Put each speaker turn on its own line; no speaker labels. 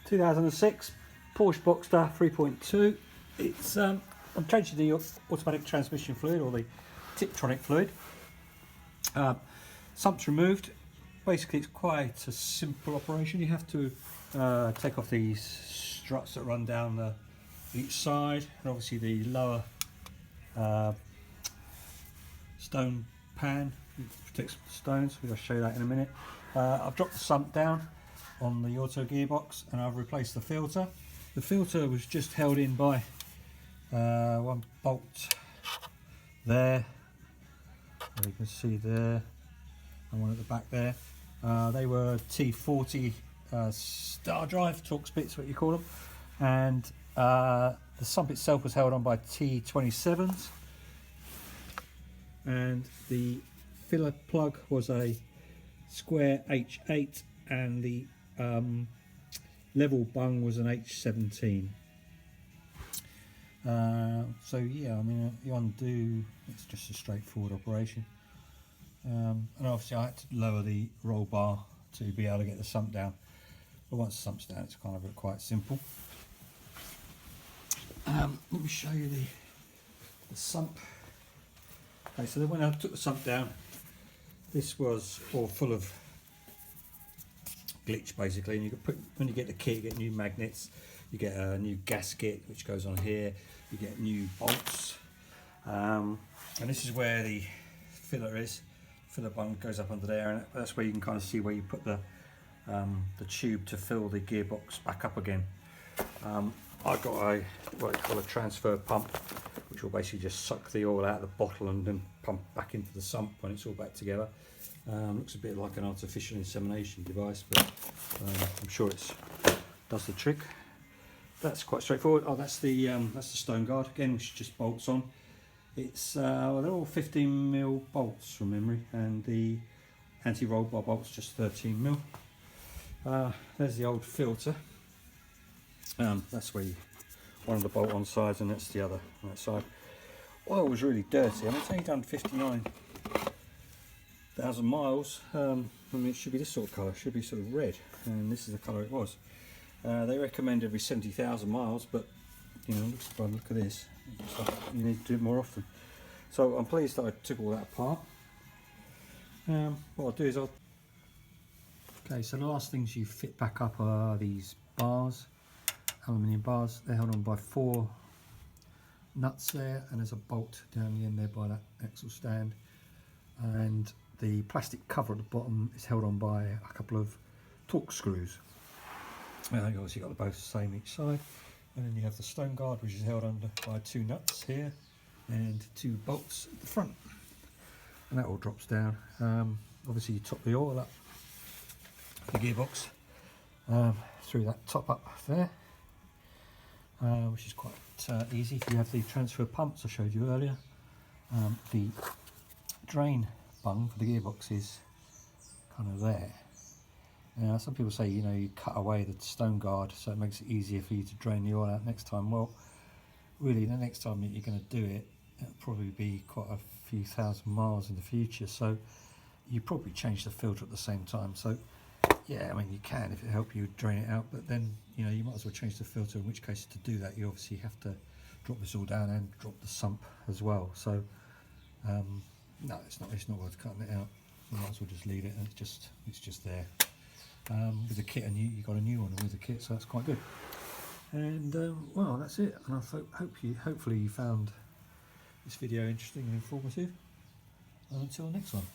2006 Porsche Boxster 3.2. It's I'm changing the automatic transmission fluid, or the Tiptronic fluid. Sump's removed. Basically, it's quite a simple operation. You have to take off these struts that run down each side, and obviously the lower stone pan protects stones. I'll show you that in a minute. I've dropped the sump down on the auto gearbox, and I've replaced the filter. The filter was just held in by one bolt there, you can see there, and one at the back there. They were T40 star drive, Torx bits, what you call them, and the sump itself was held on by T27s, and the filler plug was a square H8, and the level bung was an H17. So yeah, I mean, you undo, it's just a straightforward operation. And obviously I had to lower the roll bar to be able to get the sump down, but once the sump's down, it's kind of quite simple. Let me show you the sump. Okay, so then when I took the sump down, this was all full of glitch basically, and you could put, when you get the kit, you get new magnets, you get a new gasket which goes on here, you get new bolts, and this is where the filler is. Filler bung goes up under there, and that's where you can kind of see where you put the tube to fill the gearbox back up again. I've got what I call a transfer pump, which will basically just suck the oil out of the bottle and then pump back into the sump when it's all back together. Looks a bit like an artificial insemination device, but I'm sure it does the trick. That's quite straightforward. Oh, that's the stone guard again, which just bolts on. It's well, they're all 15mm bolts from memory, and the anti-roll bar bolt's just 13mm. There's the old filter. That's where one of the bolt-on sides, and that's the other on that side. Oil was really dirty. I mean, it's only done 59,000 miles. I mean, it should be this sort of colour. It should be sort of red, and this is the colour it was. They recommend every 70,000 miles, but you know, by the look at this, it's like you need to do it more often. So I'm pleased that I took all that apart. What I'll do is okay, so the last things you fit back up are these bars, aluminium bars. They're held on by 4 nuts there, and there's a bolt down the end there by that axle stand, and the plastic cover at the bottom is held on by a couple of Torx screws. You obviously got both the same each side, and then you have the stone guard, which is held under by 2 nuts here and 2 bolts at the front, and that all drops down. Obviously you top the oil up the gearbox through that top up there, which is quite easy. You have the transfer pumps I showed you earlier. The drain bung for the gearbox is kind of there. Now, some people say, you know, you cut away the stone guard so it makes it easier for you to drain the oil out next time. Well, really, the next time that you're going to do it, it'll probably be quite a few thousand miles in the future, so you probably change the filter at the same time. So yeah, I mean, you can if it helps you drain it out, but then, you know, you might as well change the filter, in which case to do that you obviously have to drop this all down and drop the sump as well. So no, it's not worth cutting it out. You might as well just leave it, and it's just there. With the kit, and you got a new one with the kit, so that's quite good. And well, that's it. And I hopefully you found this video interesting and informative. And until next one.